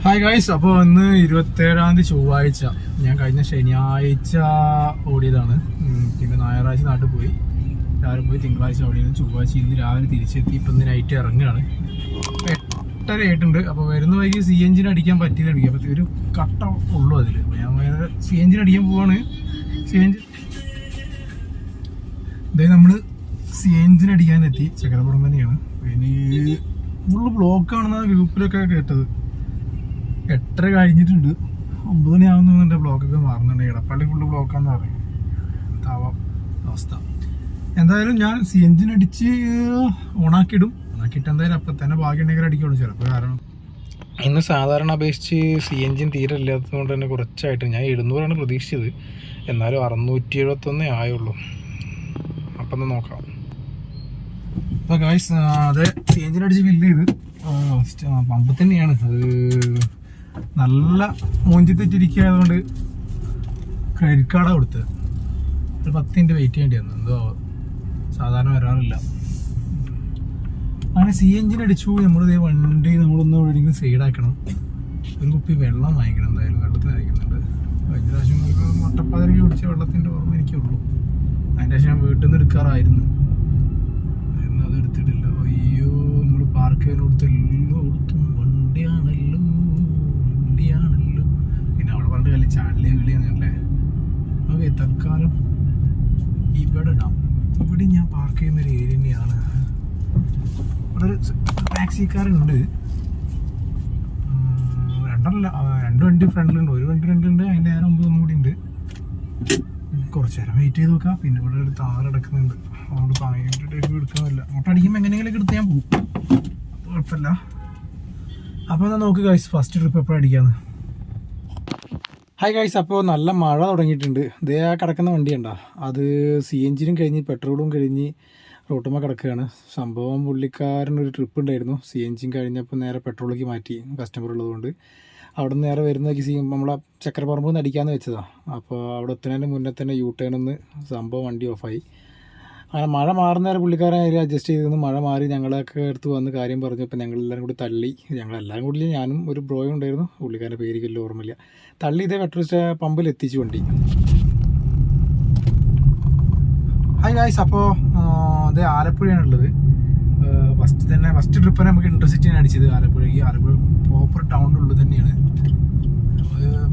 Hi guys, അപ്പോൾ ഇന്ന് 27-ാം തീയതി ചൊവ്വാഴ്ച. ഞാൻ കഴിഞ്ഞ ശനിയാഴ്ച ഓടിയതാണ്. പിന്നെ ഞായറാഴ്ച നാട്ടിൽ പോയി, രാവിലെ പോയി തിങ്കളാഴ്ച ഓടിയത്. ചൊവ്വാഴ്ച ഇന്ന് രാവിലെ തിരിച്ചെത്തി. ഇപ്പം ഇന്ന് നൈറ്റ് ഇറങ്ങുകയാണ്. 8:30 ആയിട്ടുണ്ട്. അപ്പോൾ വരുന്ന വൈകി CNG അടിക്കാൻ പറ്റില്ല. അപ്പോൾ ഒരു കട്ട ഉള്ളൂ അതിൽ. അപ്പോൾ ഞാൻ വേറെ CNG അടിക്കാൻ പോവാണ്. CNG അതായത് നമ്മൾ CNG അടിക്കാനെത്തി. ചക്കരപ്പുറം തന്നെയാണ്. ഇനി ഫുള്ള് ബ്ലോക്കാണെന്നാണ് ഗ്രൂപ്പിലൊക്കെ കേട്ടത്. 8:30 കഴിഞ്ഞിട്ടുണ്ട്. 9 മണിയാവുന്ന എൻ്റെ ബ്ലോക്കൊക്കെ മാറുന്നുണ്ട്. ഇടപ്പള്ളി ഫുള്ള് ബ്ലോക്കാന്ന് പറയും. താവാം അവസ്ഥ. എന്തായാലും ഞാൻ CNG അടിച്ച് ഓണാക്കിയിടും. ഓണാക്കിയിട്ട് എന്തായാലും അപ്പം തന്നെ ഭാഗ്യമുണ്ടെങ്കിൽ അടിക്കുള്ളൂ. ചിലപ്പോൾ കാരണം ഇന്ന് സാധാരണ അപേക്ഷിച്ച് CNG തീരെ ഇല്ലാത്തത് കൊണ്ട് തന്നെ കുറച്ചായിട്ട് ഞാൻ 700 പ്രതീക്ഷിച്ചത്. എന്നാലും 671 ആയുള്ളൂ. അപ്പം ഒന്ന് നോക്കാം. അപ്പോൾ ഗായ്സ്, അത് CNG അടിച്ച് ഫില്ല് ചെയ്ത് പമ്പ് തന്നെയാണ്. അത് നല്ല മൂഞ്ചി തെറ്റിരിക്കുകയായതുകൊണ്ട് ക്രെഡിറ്റ് കാർഡാണ് കൊടുത്തത്. ഒരു 10 മിനിറ്റ് വെയിറ്റ് ചെയ്യേണ്ടി വന്നു. എന്തോ സാധാരണ വരാറില്ല. അങ്ങനെ CNG അടിച്ചു. നമ്മളിതേ വണ്ടി നമ്മളൊന്ന് എവിടെയെങ്കിലും സൈഡാക്കണം. ഒരു കുപ്പി വെള്ളം വാങ്ങിക്കണം. എന്തായാലും വെള്ളത്തിന് അയക്കുന്നുണ്ട്. കഴിഞ്ഞ പ്രാവശ്യം ഒരു മുട്ടപ്പാതിരിക്ക് കുടിച്ച വെള്ളത്തിൻ്റെ ഓർമ്മ എനിക്കുള്ളൂ. അതിൻ്റെ ശേഷം ഞാൻ വീട്ടിൽ നിന്ന് എടുക്കാറായിരുന്നു. എന്നാൽ അത് എടുത്തിട്ടില്ല. അയ്യോ, നമ്മൾ പാർക്ക് ചെയ്യാനോടത്തെല്ലാം കൊടുത്തും വണ്ടിയാണല്ലോ. പിന്നെ അവിടെ പറഞ്ഞിട്ട് കളി ചാടിലേ വിളിയാണല്ലേ. ഓക്കെ, തൽക്കാലം ഇവിടെ ഇടാം. ഇവിടെ ഞാൻ പാർക്ക് ചെയ്യുന്നൊരു ഏരിയ തന്നെയാണ്. ഇവിടെ ഒരു ടാക്സിക്കാരുണ്ട്. രണ്ട് വണ്ടി ഫ്രണ്ടിലുണ്ട്. ഒരു വണ്ടി ഫ്രണ്ടിലുണ്ട്. അതിൻ്റെ നേരെ മുമ്പ് ഒന്നും കൂടി ഉണ്ട്. കുറച്ച് നേരം വെയിറ്റ് ചെയ്ത് നോക്കാം. പിന്നെ ഇവിടെ ഒരു താറ് കിടക്കുന്നുണ്ട്. അതുകൊണ്ട് ഭയങ്കര എടുക്കുന്നില്ല. അങ്ങോട്ട് അടിക്കുമ്പോൾ എങ്ങനെയെങ്കിലും എടുത്ത് ഞാൻ പോകും. അപ്പോൾ കുഴപ്പമില്ല. അപ്പോൾ എന്നാൽ നോക്ക് ഗൈസ്, ഫസ്റ്റ് ട്രിപ്പ് എപ്പോഴും അടിക്കാന്ന്. ഹായ് ഗൈസ്, അപ്പോൾ നല്ല മഴ തുടങ്ങിയിട്ടുണ്ട്. ഇതേ ആ കിടക്കുന്ന വണ്ടി ഉണ്ടോ, അത് CNG കഴിഞ്ഞ് പെട്രോളും കഴിഞ്ഞ് റോട്ടുമ്മ കിടക്കുകയാണ്. സംഭവം പുള്ളിക്കാരനൊരു ട്രിപ്പ് ഉണ്ടായിരുന്നു. CNG കഴിഞ്ഞപ്പോൾ നേരെ പെട്രോളിലേക്ക് മാറ്റി, കസ്റ്റമർ ഉള്ളതുകൊണ്ട്. അവിടെ നിന്ന് നേരെ വരുന്നതൊക്കെ നമ്മളെ ചക്കരപ്പറമ്പിൽ നിന്ന് അടിക്കാമെന്ന് വെച്ചതാണ്. അപ്പോൾ അവിടെ എത്തുന്നതിന് മുന്നേ തന്നെ U-turn ഒന്ന് സംഭവം വണ്ടി ഓഫായി. അങ്ങനെ മഴ മാറുന്നേരം പുള്ളിക്കാരൻ അഡ്ജസ്റ്റ് ചെയ്ത് മഴ മാറി ഞങ്ങളൊക്കെ അടുത്ത് വന്ന് കാര്യം പറഞ്ഞു. അപ്പോൾ ഞങ്ങളെല്ലാവരും കൂടി തള്ളി. ഞങ്ങളെല്ലാവരും കൂടി, ഞാനും ഒരു ബ്രോയും ഉണ്ടായിരുന്നു. പുള്ളിക്കാരൻ്റെ പേരിക്കല്ലോ ഓർമ്മയില്ല. തള്ളി ഇതേ പെട്രോൾ പമ്പിൽ എത്തിച്ചു വണ്ടി. ഹായ് ഗായ്സ്, അപ്പോൾ ഇത് ആലപ്പുഴയാണുള്ളത്. ഫസ്റ്റ് ട്രിപ്പ് നമുക്ക് ഇൻ്റർസിറ്റിയാണ് അടിച്ചത് ആലപ്പുഴയ്ക്ക്. ആലപ്പുഴ പ്രോപ്പർ ടൗണിനുള്ളിൽ തന്നെയാണ്.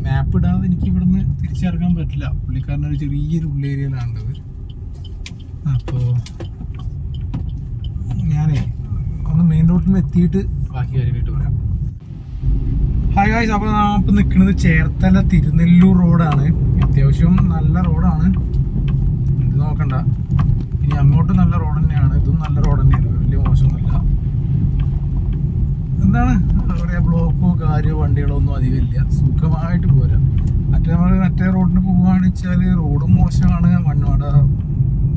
മാപ്പ് ഇടാതെ എനിക്ക് ഇവിടുന്ന് തിരിച്ചിറങ്ങാൻ പറ്റില്ല. പുള്ളിക്കാരനൊരു ചെറിയൊരു ഉള്ളേരിയയിലാണുള്ളത്. അപ്പോൾ ഞാനേ ഒന്ന് മെയിൻ റോഡിൽ നിന്ന് എത്തിയിട്ട് ബാക്കി കാര്യമായിട്ട് പറയാം. ഹായ് ഗായ്സ്, അപ്പോൾ നമ്മളിപ്പോൾ നിൽക്കുന്നത് ചേർത്തല തിരുനെല്ലൂർ റോഡാണ്. അത്യാവശ്യം നല്ല റോഡാണ്, ഇത് നോക്കണ്ട. ഇനി അങ്ങോട്ട് നല്ല റോഡ് തന്നെയാണ്, ഇതും നല്ല റോഡ് തന്നെയാണ്, വലിയ മോശമൊന്നുമില്ല. എന്താണ് പറയുക, ബ്ലോക്കോ കാര്യമോ വണ്ടികളോ ഒന്നും അധികം ഇല്ല, സുഖമായിട്ട് പോരാ. മറ്റേ റോഡിന് പോകുകയാണെന്ന് വെച്ചാൽ റോഡും മോശമാണ്, മണ്ണോടെ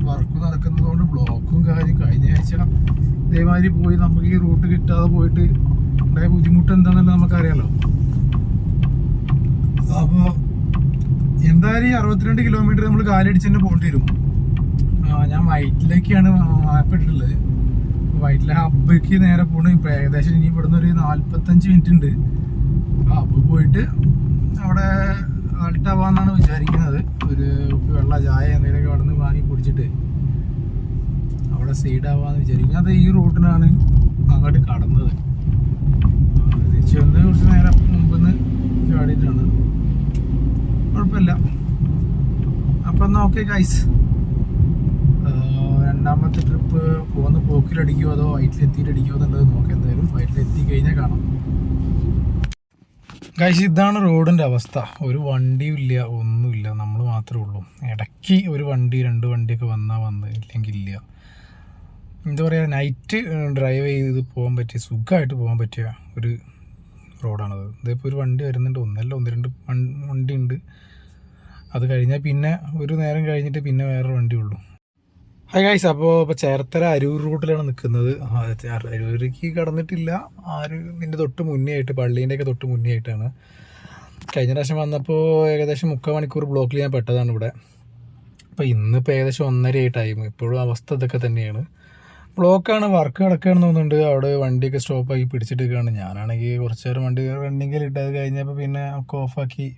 വർക്ക് നടക്കുന്നതുകൊണ്ട് ബ്ലോക്കും കാര്യം. കഴിഞ്ഞ ആഴ്ച ഇതേമാതിരി പോയി നമുക്ക് ഈ റൂട്ട് കിട്ടാതെ പോയിട്ട് ഉണ്ടായ ബുദ്ധിമുട്ട് എന്താണെന്നുള്ളത് നമുക്കറിയാലോ. അപ്പോൾ എന്തായാലും 62 കിലോമീറ്റർ നമ്മൾ കാലടിച്ച് തന്നെ പോകേണ്ടി വരും. ഞാൻ വൈറ്റിലേക്കാണ് മാപ്പ് ഇട്ടിട്ടുള്ളത്. വൈറ്റിലെ ഹബ്ബിലേക്ക് നേരെ പോകണം. ഇപ്പോൾ ഏകദേശം ഇനി ഇവിടുന്ന് ഒരു 45 മിനിറ്റ് ഉണ്ട്. ഹബ്ബ് പോയിട്ട് അവിടെ ആൾട്ടാവാന്നാണ് വിചാരിക്കുന്നത്. ഒരു വെള്ള ചായ എന്തെങ്കിലുമൊക്കെ അവിടെ നിന്ന് വാങ്ങി കുടിച്ചിട്ട് അവിടെ സൈഡാവാന്ന് വിചാരിക്കും. അത് ഈ റൂട്ടിനാണ് അങ്ങോട്ട് കടന്നത്. തിരിച്ചു വന്ന് കുറച്ച് നേരം മുമ്പ് ചാടിയിട്ടാണ്. കുഴപ്പമില്ല. അപ്പം എന്നാൽ ഓക്കെ ഗൈസ്, രണ്ടാമത്തെ ട്രിപ്പ് പോകുന്ന പോക്കിലടിക്കുമോ അതോ വൈറ്റിലെത്തിയിട്ടടിക്കുമോ എന്നുള്ളത് നോക്കാം. എന്തായാലും വൈറ്റിലെത്തി കഴിഞ്ഞാൽ കാണാം. ഗൈസ്, ഇതാണ് റോഡിൻ്റെ അവസ്ഥ. ഒരു വണ്ടിയും ഇല്ല, ഒന്നുമില്ല, നമ്മൾ മാത്രമേ ഉള്ളൂ. ഇടയ്ക്ക് ഒരു വണ്ടി 2 വണ്ടിയൊക്കെ വന്ന് ഇല്ലെങ്കിൽ ഇല്ല. എന്താ പറയുക, നൈറ്റ് ഡ്രൈവ് ചെയ്ത് പോകാൻ പറ്റിയ, സുഖമായിട്ട് പോകാൻ പറ്റിയ ഒരു റോഡാണത്. ഇതിപ്പോൾ ഒരു വണ്ടി വരുന്നുണ്ട്, ഒന്നല്ല 1-2 വണ്ടി ഉണ്ട്. അത് കഴിഞ്ഞാൽ പിന്നെ ഒരു നേരം കഴിഞ്ഞിട്ട് പിന്നെ വേറൊരു വണ്ടി ഉള്ളൂ. ഹായ് ഗൈസ്, അപ്പോൾ ചേർത്തല അരൂർ റൂട്ടിലാണ് നിൽക്കുന്നത്. അരൂരിലേക്ക് കടന്നിട്ടില്ല. ഇതിൻ്റെ തൊട്ട് മുന്നേ ആയിട്ട്, പള്ളീൻ്റെയൊക്കെ തൊട്ട് മുന്നേ ആയിട്ടാണ്. കഴിഞ്ഞ പ്രാവശ്യം വന്നപ്പോൾ ഏകദേശം 3/4 മണിക്കൂർ ബ്ലോക്കിൽ ഞാൻ പെട്ടതാണ് ഇവിടെ. അപ്പോൾ ഇന്നിപ്പോൾ ഏകദേശം 1:30 ടൈം. ഇപ്പോഴും അവസ്ഥ ഇതൊക്കെ തന്നെയാണ്. ബ്ലോക്കാണ്, വർക്ക് കിടക്കുകയാണെന്ന് തോന്നുന്നുണ്ട്. അവിടെ വണ്ടിയൊക്കെ സ്റ്റോപ്പാക്കി പിടിച്ചിട്ടിരിക്കുകയാണ്. ഞാനാണെങ്കിൽ കുറച്ച് നേരം വണ്ടി റണ്ണിങ്ങിൽ ഇട്ട് അത് കഴിഞ്ഞപ്പോൾ പിന്നെ ഒക്കെ ഓഫാക്കി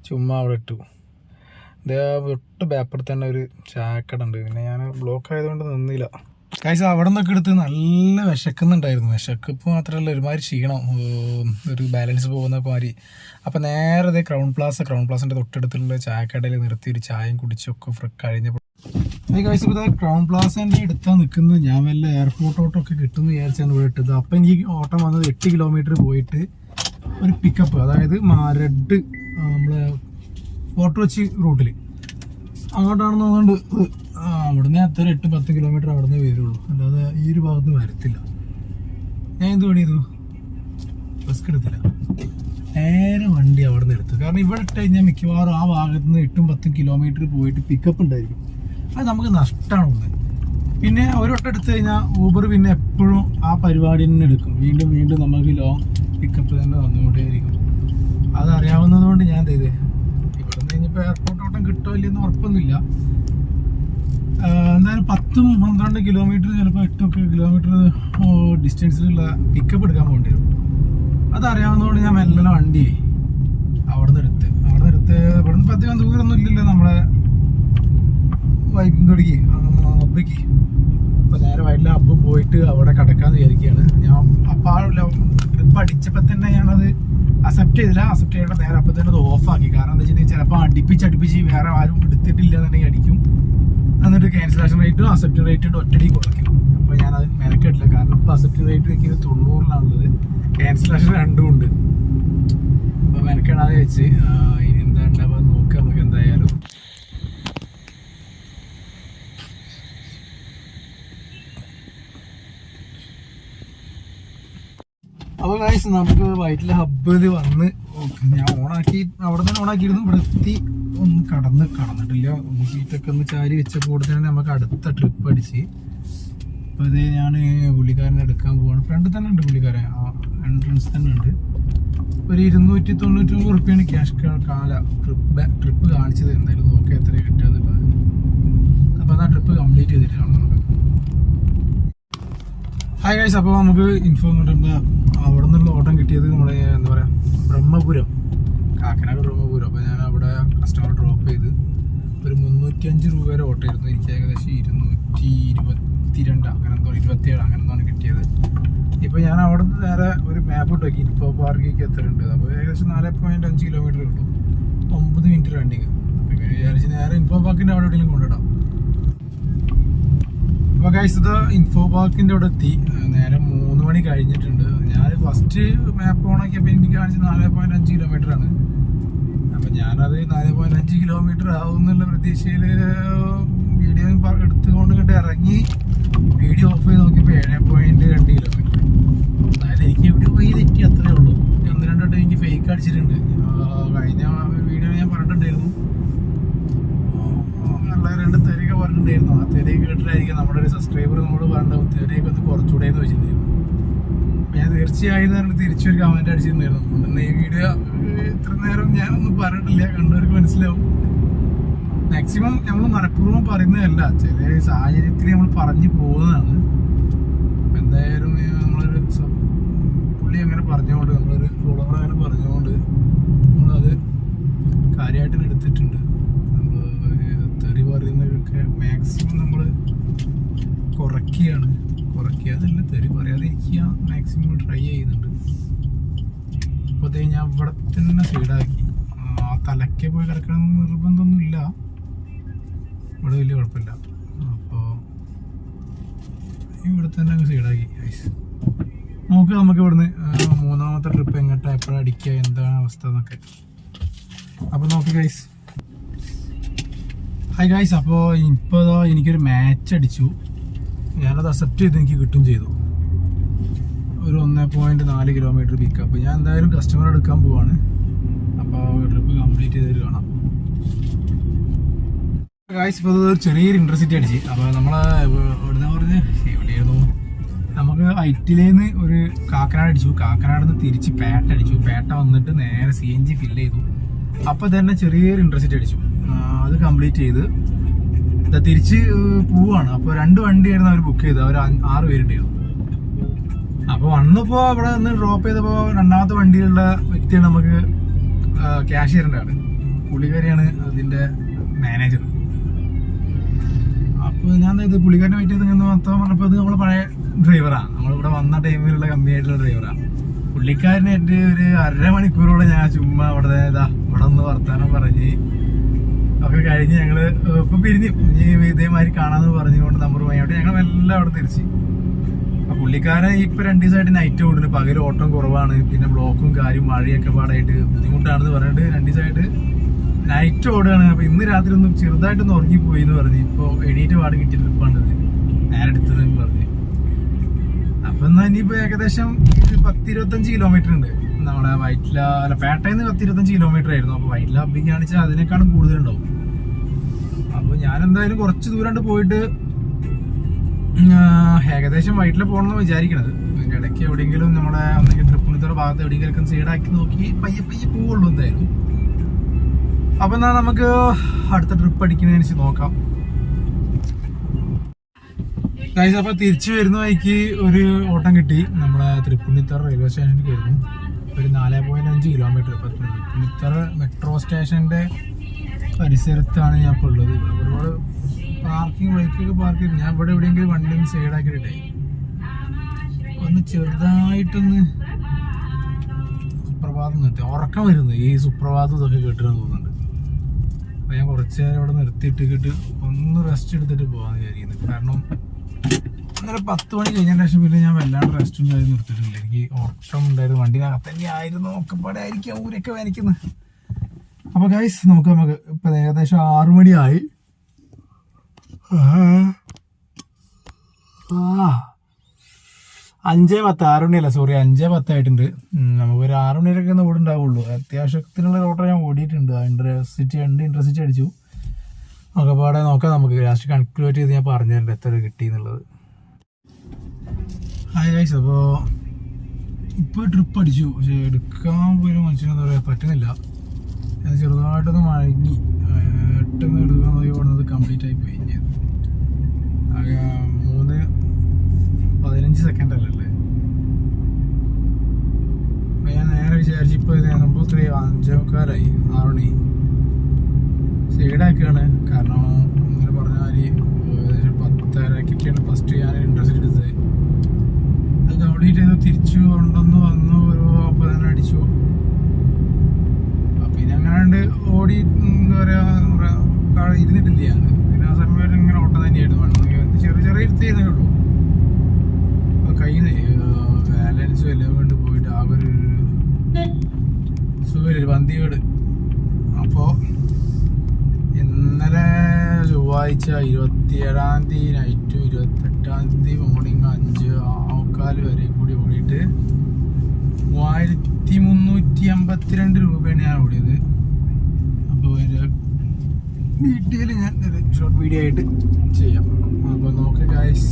ചുമ്മാ അവിടെ ഇട്ടു. ഇത് തൊട്ട് പേപ്പറിൽ തന്നെ ഒരു ചായക്കട ഉണ്ട്. പിന്നെ ഞാൻ ബ്ലോക്ക് ആയതുകൊണ്ട് നിന്നില്ല. കാഴ്ച അവിടെ നിന്നൊക്കെ എടുത്ത് നല്ല വിശക്കുന്നുണ്ടായിരുന്നു. വിശക്കിപ്പോൾ മാത്രമല്ല ഒരുമാതിരി ക്ഷീണം, ഒരു ബാലൻസ് പോകുന്ന മാതിരി. അപ്പോൾ നേരെ ക്രൗൺ പ്ലാസിൻ്റെ തൊട്ടടുത്തുള്ള ചായക്കടയിൽ നിർത്തി ഒരു ചായയും കുടിച്ചൊക്കെ കഴിഞ്ഞപ്പോൾ കാഴ്ച ഇപ്പോൾ ക്രൗൺ പ്ലാസേൻ്റെ അടുത്താണ് നിൽക്കുന്നത്. ഞാൻ വല്ല എയർപോർട്ടോട്ടൊക്കെ കിട്ടുമെന്ന് വിചാരിച്ചാണ് ഇവിടെ ഇട്ടത്. അപ്പം എനിക്ക് ഓട്ടം വന്നത് 8 കിലോമീറ്റർ പോയിട്ട് ഒരു പിക്കപ്പ്, അതായത് മാരഡ് നമ്മളെ ഫോർട്ട് കൊച്ചി റൂട്ടിൽ അങ്ങോട്ടാണെന്ന് തോന്നുന്നുണ്ട്. അവിടുന്ന് എത്ര 8-10 കിലോമീറ്റർ അവിടെ നിന്ന് വരുള്ളൂ, അല്ലാതെ ഈ ഒരു ഭാഗത്ത് വരത്തില്ല. ഞാൻ എന്ത് പണി ചെയ്തു, റിസ്ക് എടുത്തില്ല, നേരെ വണ്ടി അവിടെ നിന്ന് എടുത്തു. കാരണം ഇവിടെ ഇട്ട് കഴിഞ്ഞാൽ മിക്കവാറും ആ ഭാഗത്ത് നിന്ന് 8-10 കിലോമീറ്റർ പോയിട്ട് പിക്കപ്പ് ഉണ്ടായിരിക്കും. അത് നമുക്ക് നഷ്ടമാണ് ഒന്ന്. പിന്നെ ഒരൊട്ടം എടുത്തു കഴിഞ്ഞാൽ ഊബർ പിന്നെ എപ്പോഴും ആ പരിപാടി തന്നെ എടുക്കും. വീണ്ടും വീണ്ടും നമുക്ക് ലോങ് പിക്കപ്പ് തന്നെ വന്നുകൊണ്ടേയിരിക്കും. അതറിയാവുന്നത് കൊണ്ട് ഞാൻ ചെയ്തേ. ഇവിടെ നിന്ന് കഴിഞ്ഞപ്പോൾ എയർപോർട്ടോട്ടം കിട്ടുമോ ഇല്ലെന്ന് ഉറപ്പൊന്നുമില്ല. എന്തായാലും 10-12 കിലോമീറ്റർ, ചിലപ്പോൾ 8 കിലോമീറ്റർ ഡിസ്റ്റൻസിലുള്ള പിക്കപ്പ് എടുക്കാൻ പോകേണ്ടി വരും. അതറിയാവുന്നതുകൊണ്ട് ഞാൻ മെല്ലെ വണ്ടി അവിടെ നിന്ന് എടുത്ത് ഇവിടെ നിന്ന് 10 ദൂരമൊന്നും ഇല്ലല്ലോ നമ്മളെ വൈപ്പിൻതൊടിക്ക് ഹബ്ബിക്ക്. അപ്പോൾ നേരെ വയറ്റിലെ ഹബ്ബ് പോയിട്ട് അവിടെ കിടക്കാമെന്ന് വിചാരിക്കുകയാണ് ഞാൻ. അപ്പോൾ ആ ട്രിപ്പ് അടിച്ചപ്പോൾ തന്നെ ഞാനത് അക്സെപ്റ്റ് ചെയ്തില്ല. അക്സെപ്റ്റ് ചെയ്യേണ്ട നേരെ അപ്പം തന്നെ അത് ഓഫാക്കി. കാരണം എന്താ വെച്ചിട്ടുണ്ടെങ്കിൽ ചിലപ്പോൾ അടുപ്പിച്ച് വേറെ ആരും എടുത്തിട്ടില്ല എന്നുണ്ടെങ്കിൽ അടിക്കും. എന്നിട്ട് ക്യാൻസലേഷൻ റേറ്റും അക്സെപ്റ്റ് റേറ്റും ഒറ്റടി കുറയ്ക്കും. അപ്പോൾ ഞാനത് മെനക്കെട്ടില്ല. കാരണം ഇപ്പോൾ അക്സെപ്റ്റ് റേറ്റ് വെക്കുന്നത് 90-ലാണുള്ളത്, ക്യാൻസലേഷൻ 2 ഉണ്ട്. അപ്പോൾ മെനക്കെടാതെ വെച്ച് ഇനി എന്താ ഉണ്ടാവുക നോക്കാം നമുക്ക് എന്തായാലും. അപ്പോൾ ഗൈസ് നമുക്ക് വൈറ്റിലെ ഹബ്ബിൽ വന്ന് ഞാൻ ഓണാക്കി, അവിടെ തന്നെ ഓണാക്കിയിരുന്നു. ഇവിടെ എത്തി ഒന്ന് കടന്നിട്ടില്ല. ഒന്ന് സീറ്റൊക്കെ ഒന്ന് ചാരി വെച്ചപ്പോൾ കൂടെ തന്നെ നമുക്ക് അടുത്ത ട്രിപ്പ് അടിച്ച്. അപ്പോൾ ഇത് ഞാൻ പുള്ളിക്കാരനെ എടുക്കാൻ പോവാണ്. ഫ്രണ്ടിൽ തന്നെ ഉണ്ട് പുള്ളിക്കാരൻ, ആ എൻട്രൻസ് തന്നെ ഉണ്ട്. ഒരു 299 റുപ്യാണ് ക്യാഷ് ട്രിപ്പ് കാണിച്ചത്. എന്തായാലും നോക്കാം എത്ര കിട്ടുക എന്നുള്ളത്. അപ്പോൾ എന്നാൽ ട്രിപ്പ് കംപ്ലീറ്റ് ചെയ്തിട്ടാണ് നമുക്ക്. ഹായ് ഗൈസ്, അപ്പോൾ നമുക്ക് ഇൻഫോം കിട്ടുന്ന അവിടെ നിന്നുള്ള ഓട്ടം കിട്ടിയത് നമ്മുടെ എന്താ പറയുക ബ്രഹ്മപുരം, കാക്കനാട് ബ്രഹ്മപുരം. അപ്പോൾ ഞാൻ അവിടെ കസ്റ്റമർ ഡ്രോപ്പ് ചെയ്ത് ഒരു 305 രൂപയുടെ ഓട്ടം ആയിരുന്നു. എനിക്ക് ഏകദേശം 222 അങ്ങനെ എന്തോ 27 അങ്ങനെ എന്താണ് കിട്ടിയത്. ഇപ്പോൾ ഞാൻ അവിടെ നിന്ന് നേരെ ഒരു മാപ്പ് ഇട്ട് നോക്കി ഇൻഫോ പാർക്കിലേക്ക് എത്തുന്നുണ്ട്. അപ്പോൾ ഏകദേശം 4.5 കിലോമീറ്റർ കിട്ടും, 9 മിനിറ്റ് റണ്ണിങ്. അപ്പോൾ ഇവർ വിചാരിച്ച് നേരെ ഇൻഫോ പാർക്കിൻ്റെ അവിടെ എവിടെയെങ്കിലും കൊണ്ടിടാം. അപ്പോൾ ഗൈസ് ഇത് ഇൻഫോ പാർക്കിൻ്റെ അവിടെ എത്തി. നേരെ 3 മണി കഴിഞ്ഞിട്ടുണ്ട്. ഞാൻ ഫസ്റ്റ് മാപ്പ് ഓണാക്കിയപ്പോൾ എനിക്ക് കാണിച്ചത് 4.5 കിലോമീറ്റർ ആണ്. അപ്പം ഞാനത് 4.5 കിലോമീറ്റർ ആവും എന്നുള്ള പ്രതീക്ഷയിൽ വീഡിയോ എടുത്തുകൊണ്ട് ഇറങ്ങി വീഡിയോ ഓഫ് ചെയ്ത് നോക്കിയപ്പോൾ 7.2 കിലോമീറ്റർ. അതായത് എനിക്ക് വീഡിയോ പോയി തെറ്റി, അത്രേ ഉള്ളൂ. 1-2 വട്ടം എനിക്ക് ഫേക്ക് അടിച്ചിട്ടുണ്ട്. കഴിഞ്ഞ വീഡിയോ ഞാൻ പറഞ്ഞിട്ടുണ്ടായിരുന്നു, നല്ല 2 തെറിയൊക്കെ പറഞ്ഞിട്ടുണ്ടായിരുന്നു. ആ തെറിയൊക്കെ കേട്ടിട്ടായിരിക്കും നമ്മുടെ ഒരു സബ്സ്ക്രൈബർ നമ്മളോട് പറഞ്ഞിട്ടുണ്ടാവും തെറിയൊക്കെ ഒന്ന് കുറച്ചുകൂടെ എന്ന് വെച്ചിട്ടുണ്ടായിരുന്നു. അപ്പം ഞാൻ തീർച്ചയായും പറഞ്ഞ് തിരിച്ചൊരു കമൻറ്റ് അടിച്ചിട്ടുണ്ടായിരുന്നു. അതുകൊണ്ട് ഈ വീഡിയോ ഇത്ര നേരം ഞാനൊന്നും പറഞ്ഞിട്ടില്ല, കണ്ടവർക്ക് മനസ്സിലാവും. മാക്സിമം നമ്മൾ മനഃപൂർവ്വം പറയുന്നതല്ല, ചില സാഹചര്യത്തിൽ നമ്മൾ പറഞ്ഞു പോകുന്നതാണ്. അപ്പം എന്തായാലും നമ്മളൊരു പുള്ളി അങ്ങനെ പറഞ്ഞുകൊണ്ട്, നമ്മളൊരു ഫോളോവർ അങ്ങനെ പറഞ്ഞുകൊണ്ട് നമ്മളത് കാര്യമായിട്ട് എടുത്തിട്ടുണ്ട്. നമ്മൾ തെറി പറയുന്നതൊക്കെ മാക്സിമം നമ്മൾ കുറയ്ക്കാതല്ല, തെറി പറയാതിരിക്കുക മാക്സിമം ട്രൈ ചെയ്യുന്നുണ്ട്. അപ്പോൾ ഞാൻ ഇവിടെ തന്നെ സൈഡാക്കി. ആ തലക്കെ പോയി കിടക്കണം നിർബന്ധമൊന്നുമില്ല, ഇവിടെ വലിയ കുഴപ്പമില്ല. അപ്പോൾ ഇവിടെ തന്നെ അങ്ങ് സൈഡാക്കി. നമുക്ക് ഇവിടുന്ന് 3ാമത്തെ ട്രിപ്പ് എങ്ങോട്ടാണ്, എപ്പോഴാണ് അടിക്കുക, എന്താണ് അവസ്ഥ എന്നൊക്കെ. അപ്പോൾ നോക്കി ഗൈസ്. ഹായ് ഗൈസ്, അപ്പോൾ ഇപ്പോൾ എനിക്കൊരു മാച്ച് അടിച്ചു. ഞാനത് അക്സെപ്റ്റ് ചെയ്ത് എനിക്ക് കിട്ടും ചെയ്തു. ഒരു 1.4 കിലോമീറ്റർ പിക്കപ്പ്. ഞാൻ എന്തായാലും കസ്റ്റമർ എടുക്കാൻ പോവാണ്. അപ്പോൾ ട്രിപ്പ് കംപ്ലീറ്റ് ചെയ്തിട്ട് കാണാം. ഗൈസ്, ഇപ്പോൾ ചെറിയൊരു ഇൻട്രസിറ്റി അടിച്ച്. അപ്പോൾ നമ്മളെ എവിടുന്ന പറഞ്ഞ് എവിടെയായിരുന്നു, നമുക്ക് ഐറ്റിലേന്ന് ഒരു കാക്കനാട് അടിച്ചു. കാക്കനാട് നിന്ന് തിരിച്ച് പേട്ട അടിച്ചു. പേട്ട വന്നിട്ട് നേരെ CNG ഫില്ല് ചെയ്തു. അപ്പോൾ തന്നെ ചെറിയൊരു ഇൻട്രസിറ്റി അടിച്ചു. അത് കംപ്ലീറ്റ് ചെയ്ത് തിരിച്ച് പോവാണ്. അപ്പോൾ 2 വണ്ടിയായിരുന്നു അവർ ബുക്ക് ചെയ്തത്. അവർ 6 പേരുണ്ടായിരുന്നു. അപ്പോൾ വന്നപ്പോ അവിടെ നിന്ന് ഡ്രോപ്പ് ചെയ്തപ്പോ രണ്ടാമത്തെ വണ്ടിയിലുള്ള വ്യക്തിയാണ് നമുക്ക് ക്യാഷ് തരേണ്ടതാണ്. പുള്ളിക്കാരിയാണ് അതിന്റെ മാനേജർ. അപ്പോൾ ഞാൻ ഇത് പുള്ളിക്കാരനെ വെയിറ്റ് ചെയ്ത് മൊത്തം പറഞ്ഞപ്പോൾ ഇത് നമ്മളെ പഴയ ഡ്രൈവറാണ്. നമ്മളിവിടെ വന്ന ടൈമിലുള്ള കമ്മിയായിട്ടുള്ള ഡ്രൈവറാണ്. പുള്ളിക്കാരനായിട്ട് ഒരു 1.5 മണിക്കൂറോടെ ഞാൻ ചുമ്മാ ഇവിടെ ഒന്ന് വർത്താനം പറഞ്ഞ് ഒക്കെ കഴിഞ്ഞ് ഞങ്ങള് ഇപ്പൊ പിരിഞ്ഞു. ഇതേമാതിരി കാണാന്ന് പറഞ്ഞുകൊണ്ട് നമ്പർ വാങ്ങിയോട്ട് ഞങ്ങൾ എല്ലാം അവിടെ തിരിച്ച്. അപ്പൊ പുള്ളിക്കാരൻ ഇപ്പൊ 2 ദിവസമായിട്ട് നൈറ്റ് ഓടുന്നു. പകൽ ഓട്ടം കുറവാണ്, പിന്നെ ബ്ലോക്കും കാര്യം മഴയൊക്കെ പാടായിട്ട് ബുദ്ധിമുട്ടാണെന്ന് പറഞ്ഞിട്ട് 2 ദിവസമായിട്ട് നൈറ്റ് ഓടുകയാണ്. അപ്പൊ ഇന്ന് രാത്രി ഒന്ന് ചെറുതായിട്ടൊന്ന് ഉറങ്ങിപ്പോയി എന്ന് പറഞ്ഞ് ഇപ്പൊ എണീറ്റ് പാട് കിട്ടിയ ട്രിപ്പാണിത് നേരെ എടുത്തതെന്ന് പറഞ്ഞ്. അപ്പൊ എന്നാ ഇനിയിപ്പോ ഏകദേശം 10-25 കിലോമീറ്റർ ഉണ്ട് നമ്മളെ വൈറ്റില അല്ല പേട്ടയിൽ നിന്ന് 10-25 കിലോമീറ്റർ ആയിരുന്നു. അപ്പൊ വൈറ്റില അബ്ബിക്ക് കാണിച്ചാൽ അതിനേക്കാളും കൂടുതലുണ്ടാവും. അപ്പൊ ഞാൻ എന്തായാലും കുറച്ച് ദൂരം പോയിട്ട് ഏകദേശം വൈറ്റില പോകണമെന്ന് വിചാരിക്കണത്. അതിന്റെ ഇടയ്ക്ക് എവിടെയെങ്കിലും നമ്മുടെ ഒന്നെങ്കിൽ തൃപ്പൂണിത്തുറ ഭാഗത്ത് എവിടെയെങ്കിലും സൈഡാക്കി നോക്കി പയ്യെ പോവുള്ളൂ എന്തായാലും. അപ്പൊ എന്നാ നമുക്ക് അടുത്ത ട്രിപ്പ് അടിക്കുന്നതിനനുസരിച്ച് നോക്കാം. അപ്പൊ തിരിച്ചു വരുന്ന വഴിക്ക് ഒരു ഓട്ടം കിട്ടി. നമ്മളെ തൃപ്പൂണിത്തുറ റെയിൽവേ സ്റ്റേഷനിലേക്ക് ആയിരുന്നു. ഒരു 4.5 കിലോമീറ്റർ. ഇപ്പൊ തൃപ്പൂണിത്തുറ മെട്രോ സ്റ്റേഷന്റെ പരിസരത്താണ് ഞാൻ ഇപ്പോൾ ഉള്ളത്. ഒരുപാട് പാർക്കിംഗ് ബൈക്കൊക്കെ പാർക്ക് ചെയ്തു. ഞാൻ ഇവിടെ എവിടെയെങ്കിലും വണ്ടി ഒന്ന് സൈഡാക്കിയിട്ടേ ഒന്ന് ചെറുതായിട്ടൊന്ന് സുപ്രഭാതം നിർത്തി. ഉറക്കം വരുന്നു ഈ സുപ്രഭാതം ഇതൊക്കെ കേട്ടിട്ട് തോന്നുന്നുണ്ട്. അപ്പൊ ഞാൻ കുറച്ച് നേരം ഇവിടെ നിർത്തിയിട്ടിട്ട് ഒന്ന് റെസ്റ്റ് എടുത്തിട്ട് പോകാന്ന് വിചാരിക്കുന്നത്. കാരണം ഇന്നലെ 10 മണി കഴിഞ്ഞതിന് ശേഷം പിന്നെ ഞാൻ വല്ലാണ്ട് റെസ്റ്റും കാര്യം നിർത്തിയിട്ടില്ല. എനിക്ക് ഉറക്കം ഉണ്ടായിരുന്നു. വണ്ടിനകത്ത് തന്നെ ആയിരുന്നു. ഒക്കെ പാടെ ആയിരിക്കും ഊരൊക്കെ വരയ്ക്കുന്നത്. അപ്പൊ ഗൈസ് നമുക്ക് ഇപ്പൊ ഏകദേശം 6 മണിയായി. 5:10 6 മണിയല്ല സോറി 5:10 ആയിട്ടുണ്ട്. നമുക്കൊരു 6 മണിവരെയൊക്കെ ഒന്ന് ഓടുണ്ടാവുള്ളൂ. അത്യാവശ്യത്തിനുള്ള ഓട്ടോ ഞാൻ ഓടിയിട്ടുണ്ട്. ഇന്റർസിറ്റി അടിച്ചു. ഒക്കെ പാടെ നോക്കാം. നമുക്ക് ലാസ്റ്റ് കൺക്ലൂഡ് ചെയ്ത് ഞാൻ പറഞ്ഞുതരണ്ട എത്ര കിട്ടി എന്നുള്ളത്. ഹായ് ഗൈസ്, അപ്പോൾ ഇപ്പോൾ ട്രിപ്പ് അടിച്ചു. പക്ഷെ എടുക്കാൻ പോലും മനുഷ്യനെന്താ പറയുക പറ്റുന്നില്ല. അത് ചെറുതായിട്ടൊന്ന് മഴങ്ങി പെട്ടെന്ന് എടുക്കാൻ നോക്കി ഓടുന്നത് കംപ്ലീറ്റ് ആയി പോയി. 3:15 സെക്കൻഡ് അല്ലല്ലേ. അപ്പം ഞാൻ നേരെ വിചാരിച്ചു ഇപ്പോൾ സംഭവം 5:15 6 മണി സൈഡാക്കുകയാണ്. കാരണം ഇങ്ങനെ പറഞ്ഞാൽ ഏകദേശം 10:30 ഫസ്റ്റ് ഞാൻ ഇൻട്രസ്റ്റ് എടുത്തത്. അത് കംപ്ലീറ്റ് ചെയ്ത് തിരിച്ചു കൊണ്ടൊന്ന് വന്നു. ഒരു 30 അടിച്ചു. പിന്നെ അങ്ങനെ ഓടി എന്താ പറയുക ഇരുന്നിട്ടില്ല ഞാൻ. പിന്നെ ആ സമയം ഇങ്ങനെ ഓട്ടം തന്നെയായിരുന്നു. ചെറിയ ഇരുത്തേ ഉള്ളൂ. അപ്പോൾ കയ്യിൽ നിന്ന് ബാലൻസും എല്ലാം കൊണ്ട് പോയിട്ട് ആകെ ഒരു സുഖമില്ല, പന്തികേട്. അപ്പോൾ ഇന്നലെ ചൊവ്വാഴ്ച 27-ാം തീയതി നൈറ്റും 28-ാം തീയതി മോർണിംഗ് 5:15 വരെ കൂടി ഓടിയിട്ട് 3352 രൂപയാണ് ഞാൻ ഓടിയത്. അപ്പോൾ അതിൻ്റെ ഡീറ്റെയിൽ ഞാൻ ഷോർട്ട് വീഡിയോ ആയിട്ട് ചെയ്യാം. അപ്പോൾ നോക്ക് ഗൈസ്.